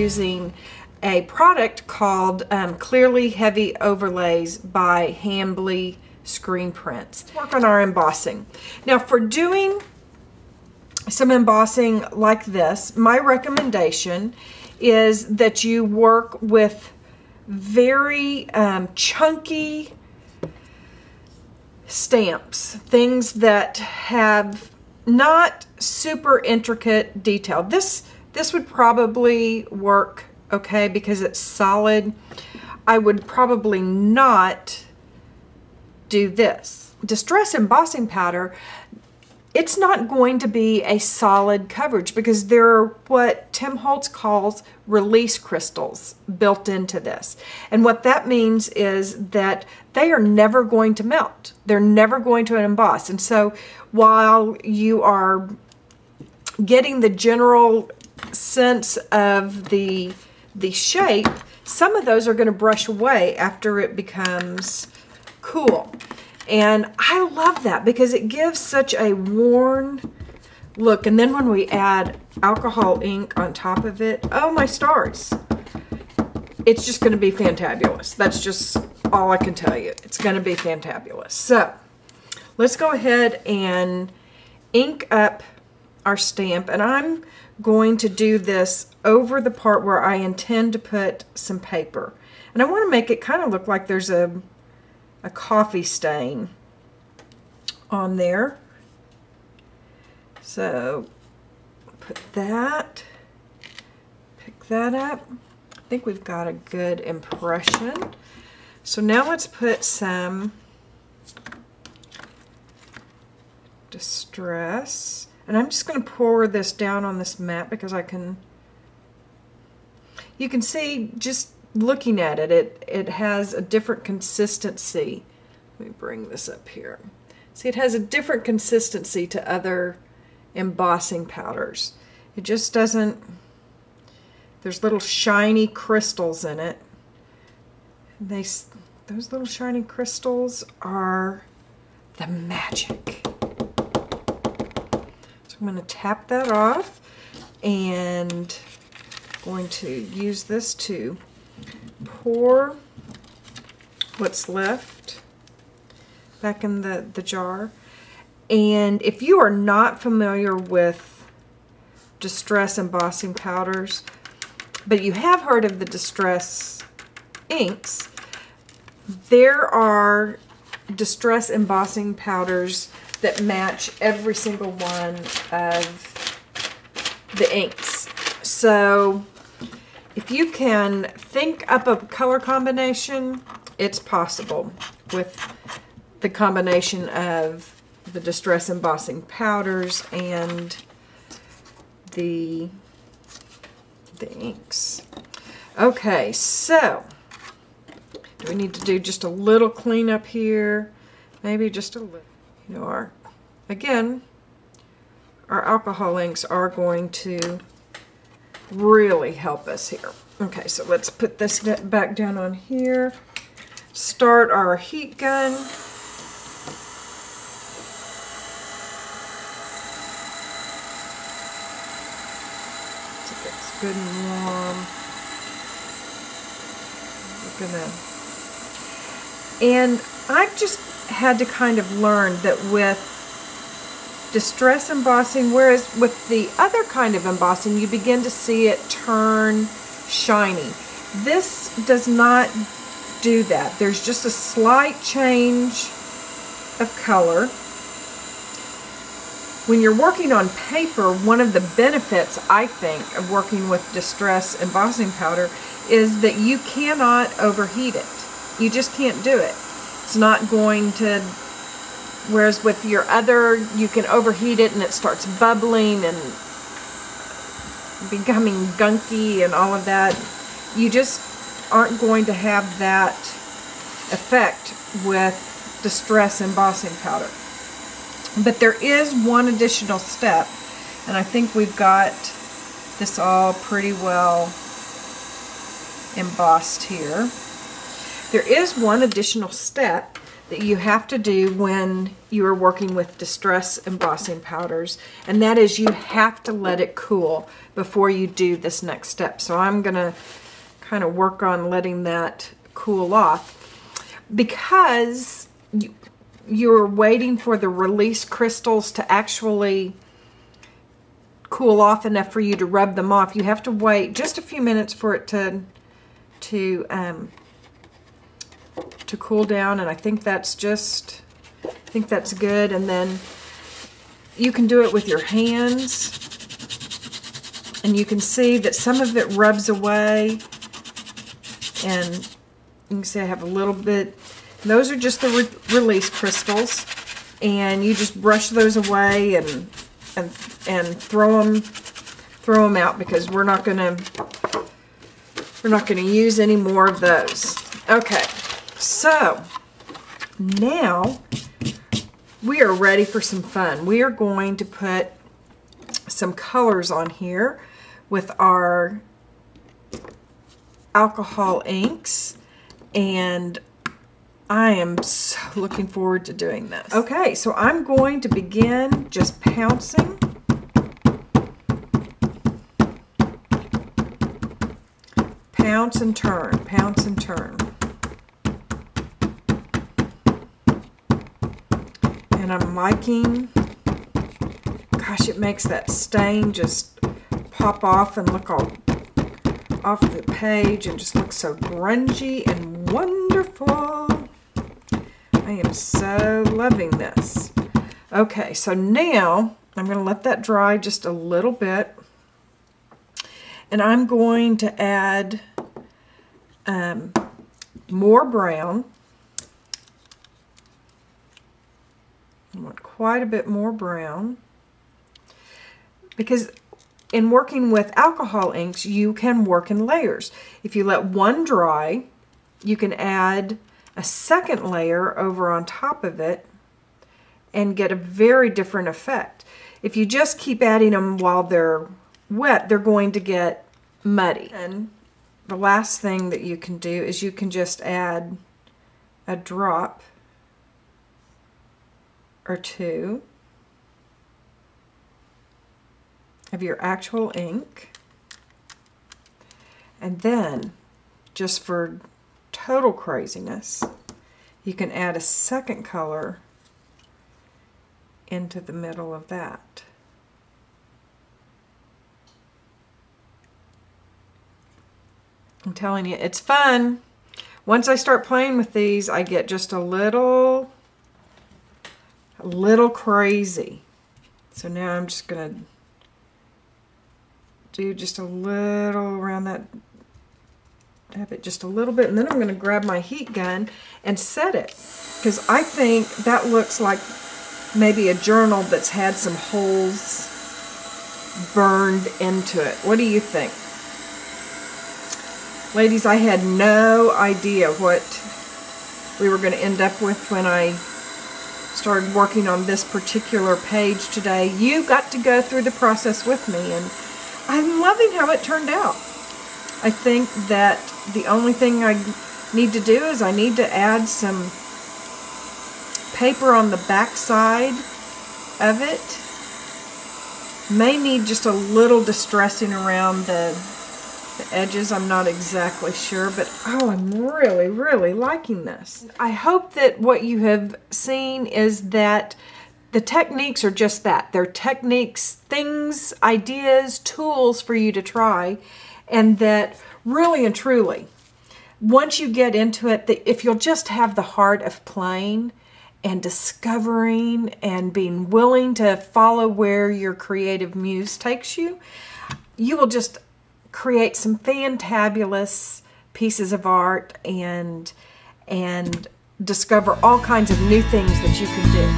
using a product called Clearly Heavy Overlays by Hambly Screen Prints. Let's work on our embossing. Now for doing some embossing like this, my recommendation is that you work with very chunky stamps, things that have not super intricate detail. This would probably work okay because it's solid. I would probably not do this. Distress embossing powder, it's not going to be a solid coverage because there are what Tim Holtz calls release crystals built into this. And what that means is that they are never going to melt. They're never going to emboss. And so while you are getting the general sense of the shape, some of those are going to brush away after it becomes cool. And I love that because it gives such a worn look. And then when we add alcohol ink on top of it, oh my stars, it's just going to be fantabulous. That's just all I can tell you. It's going to be fantabulous. So let's go ahead and ink up our stamp, and I'm going to do this over the part where I intend to put some paper. And I want to make it kind of look like there's a coffee stain on there. So put that, pick that up. I think we've got a good impression. So now let's put some Distress, and I'm just going to pour this down on this mat because you can see just looking at it, it has a different consistency. Let me bring this up here. See, it has a different consistency to other embossing powders. It just doesn't, there's little shiny crystals in it. Those little shiny crystals are the magic. So I'm going to tap that off, and going to use this to pour what's left back in the jar. And if you are not familiar with Distress Embossing Powders, but you have heard of the Distress inks, there are Distress Embossing Powders that match every single one of the inks. So if you can think up a color combination, it's possible with the combination of the Distress Embossing Powders and the inks. Okay, so do we need to do just a little cleanup here? Maybe just a little. You know, again, our alcohol inks are going to really help us here. Okay, so let's put this back down on here. Start our heat gun. So it's good and warm. And I've just had to kind of learn that with Distress embossing, whereas with the other kind of embossing, you begin to see it turn shiny. This does not do that. There's just a slight change of color. When you're working on paper, one of the benefits, I think, of working with Distress Embossing Powder is that you cannot overheat it. You just can't do it. It's not going to, whereas with your other, you can overheat it and it starts bubbling and becoming gunky and all of that. You just aren't going to have that effect with Distress Embossing Powder. But there is one additional step, and I think we've got this all pretty well embossed here. There is one additional step that you have to do when you are working with Distress Embossing Powders, and that is you have to let it cool before you do this next step. So I'm going to kind of work on letting that cool off, because you're waiting for the release crystals to actually cool off enough for you to rub them off. You have to wait just a few minutes for it to cool down, and I think that's good. And then you can do it with your hands, and you can see that some of it rubs away, and you can see I have a little bit. Those are just the release crystals, and you just brush those away and throw them out, because we're not gonna use any more of those. Okay, so now we are ready for some fun. We are going to put some colors on here with our alcohol inks, and I am so looking forward to doing this. Okay, so I'm going to begin just pouncing. Pounce and turn, pounce and turn. And I'm liking, gosh, it makes that stain just pop off and look all off the page and just look so grungy and wonderful. I am so loving this. Okay, so now I'm going to let that dry just a little bit, and I'm going to add more brown. I want quite a bit more brown, because in working with alcohol inks, you can work in layers. If you let one dry, you can add a second layer over on top of it and get a very different effect. If you just keep adding them while they're wet, they're going to get muddy. And the last thing that you can do is you can just add a drop or two of your actual ink, and then, just for total craziness, you can add a second color into the middle of that. I'm telling you, it's fun. Once I start playing with these, I get just a little crazy. So now I'm just gonna do just a little around that, have it just a little bit, and then I'm going to grab my heat gun and set it, because I think that looks like maybe a journal that's had some holes burned into it. What do you think? Ladies, I had no idea what we were going to end up with when I started working on this particular page today. You got to go through the process with me, and I'm loving how it turned out. I think that the only thing I need to do is I need to add some paper on the back side of it. May need just a little distressing around the edges. I'm not exactly sure, but oh, I'm really, really liking this. I hope that what you have seen is that the techniques are just that. They're techniques, things, ideas, tools for you to try, and that really and truly, once you get into it, if you'll just have the heart of playing and discovering and being willing to follow where your creative muse takes you, you will just create some fantabulous pieces of art and discover all kinds of new things that you can do.